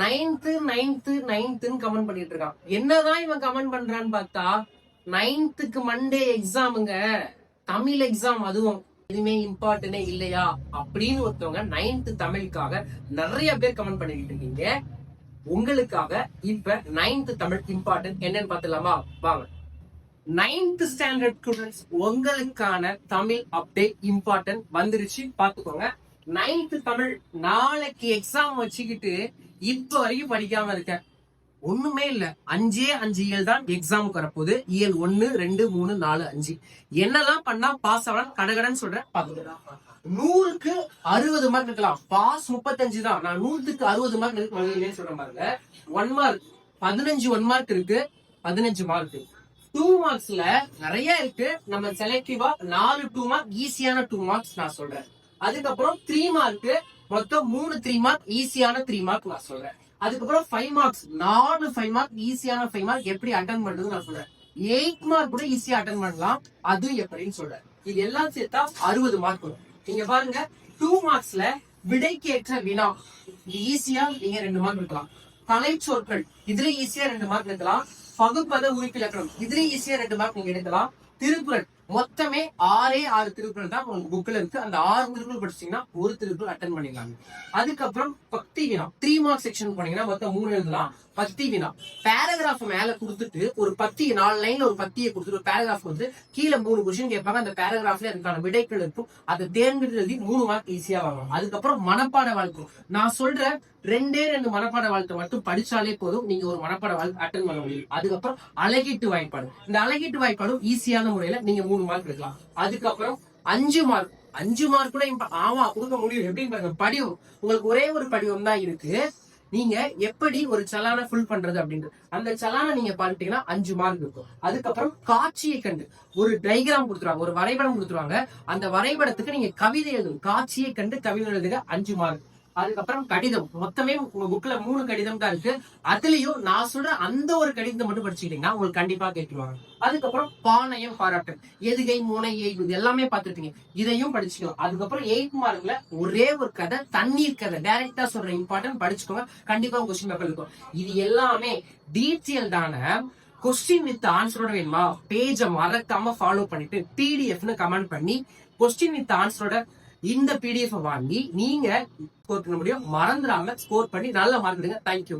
நைன்த்துன்னு comment பண்ணிட்டு இருக்கான். என்னதான் இவன் கமெண்ட் பண்றான்னு பார்த்தா, நைன்த்துக்கு மண்டே எக்ஸாமுங்க, தமிழ் எக்ஸாம், அதுவும் எதுவுமே இம்பார்ட்டனே இல்லையா அப்படின்னு ஒருத்தவங்க நைன்த் தமிழுக்காக நிறைய பேர் கமெண்ட் பண்ணிட்டு இருக்கீங்க. உங்களுக்காக இப்ப நைன்த் தமிழ் இம்பார்ட்டன்ட் என்னன்னு பார்த்துலாமா? வாங்க. நைன்த் ஸ்டாண்டர்ட் ஸ்டூடெண்ட்ஸ், உங்களுக்கான தமிழ் அப்டேட் இம்பார்ட்டன்ட் வந்துருச்சு, பாத்துக்கோங்க. நைன்த் தமிழ் நாளைக்கு எக்ஸாம் வச்சுக்கிட்டு இப்ப வரைக்கும் படிக்காம இருக்கேன். ஒண்ணுமே இல்ல, 5 இயல் தான் எக்ஸாமுக்கு வரப்போகுது. இயல் 1, 2, 3, 4, 5 என்னெல்லாம் பண்ணா பாஸ் ஆகலாம் கடகடன்னு சொல்றேன். 100க்கு 60 மார்க் இருக்கலாம், பாஸ் 35 தான். நான் 100க்கு 60 மார்க் சொல்றேன் பாருங்க. 1 மார்க் 15 1 மார்க் இருக்கு, 15 மார்க். 2 மார்க்ஸ்ல நிறைய இருக்கு, நம்ம செலக்டிவா 4 2 மார்க் ஈஸியான 2 மார்க்ஸ் நான் சொல்றேன். அதுக்கப்புறம் 3 மார்க், மொத்தம் 3 3 மார்க் ஈஸியான 3 மார்க் நான் சொல்றேன். அதுக்கப்புறம் 5 மார்க்ஸ், 4 5 மார்க் ஈஸியான 5 மார்க் எப்படி அட்டன் பண்றது நான் சொல்றேன். 8 மார்க் கூட ஈஸியா அட்டன் பண்ணலாம், அது எப்படின்னு சொல்றேன். இது எல்லாம் சேர்த்தா 60 மார்க் வரும். நீங்க பாருங்க, 2 மார்க்ஸ்ல விடைக்கு ஏற்ற வினா, இது ஈஸியா நீங்க 2 மார்க் எடுக்கலாம். கலை சொற்கள், இதுல ஈஸியா 2 மார்க் எடுக்கலாம். பகுப்பத உறுப்பிலக்கணம், இதுல ஈஸியா 2 மார்க் நீங்க எடுக்கலாம். திருக்குறள், மொத்தமே 6 திருக்குறள் தான் உங்களுக்கு புக்ல இருக்கு. அந்த 6 திருக்குறள் படிச்சீங்கன்னா ஒரு திருக்குறள் அட்டன் பண்ணிடலாங்க. அதுக்கப்புறம் பக்தி வினா, 3 மார்க் செக்ஷன் போனீங்கன்னா மொத்தம் 3 எழுதலாம். பக்தி வினா, பேராகிராஃப் மேல கொடுத்துட்டு ஒரு பத்தி 4 லைன்ல ஒரு பத்தியை கொடுத்துட்டு ஒரு பேராகிராஃப் வந்து கீழே 3 கொஸ்டின் கேட்பாங்க. அந்த பேராகிராஃப்ல அதுக்கான விடைகள் இருக்கும். அதை தேர்ந்தெடுத்து எழுதி 3 மார்க் ஈஸியா வாங்கலாம். அதுக்கப்புறம் மனப்பாட வாழ்க்கை, நான் சொல்ற 2 மனப்பாட வாழ்க்கை மட்டும் படிச்சாலே போதும், நீங்க ஒரு மனப்பாட வாழ்க்கை அட்டன் பண்ண முடியும். அதுக்கப்புறம் அழகீட்டு வாய்ப்பாடு, இந்த அழகீட்டு வாய்ப்பாடும் ஈஸியான முறையில நீங்க 3 மார்க் எடுக்கலாம். அதுக்கப்புறம் 5 மார்க், 5 மார்க் கூட ஆமா கொடுக்க முடியும். எப்படின்னு பாருங்க, படிவம், உங்களுக்கு ஒரே ஒரு படிவம் தான் இருக்கு. நீங்க எப்படி ஒரு சலான ஃபுல் பண்றது அப்படின்றது, அந்த சலான நீங்க பண்ணிட்டீங்கன்னா 5 மார்க் இருக்கும். அதுக்கப்புறம் காட்சியை கண்டு ஒரு டைகிராம் கொடுத்துருவாங்க, ஒரு வரைபடம் கொடுத்துருவாங்க. அந்த வரைபடத்துக்கு நீங்க கவிதை எழுதும், காட்சியை கண்டு கவிதை எழுதுக 5 மார்க். அதுக்கப்புறம் கடிதம், மொத்தமே உங்க புக்ல 3 கடிதம் தான் இருக்கு. அதுலயும் நான் சொல்ற அந்த ஒரு கடிதத்தை மட்டும் படிச்சுக்கிட்டீங்கன்னா உங்களுக்கு கண்டிப்பா கேட்டுருவாங்க. அதுக்கப்புறம் பாணையம் பாராட்டு, எதுகை முனை இது எல்லாமே பார்த்துட்டீங்க, இதையும் படிச்சுக்கலாம். அதுக்கப்புறம் 8 மார்க்ல ஒரே ஒரு கதை, தண்ணீர் கதை, டைரக்டா சொல்ற இம்பார்ட்டன்ட் படிச்சுக்கோங்க, கண்டிப்பா கொஸ்டின் பேப்பர் இருக்கும். இது எல்லாமே டீட்டெயில் தான கொஸ்டின் வித் ஆன்சரோட வேணுமா? பேஜை மறக்காம ஃபாலோ பண்ணிட்டு பிடிஎஃப்னு கமெண்ட் பண்ணி கொஸ்டின் வித் ஆன்சரோட இந்த பிடிஎஃப் வாங்கி நீங்க ஸ்கோர் பண்ண முடியும். மறந்துடாம ஸ்கோர் பண்ணி நல்ல மார்க் எடுங்க. தேங்க்யூ.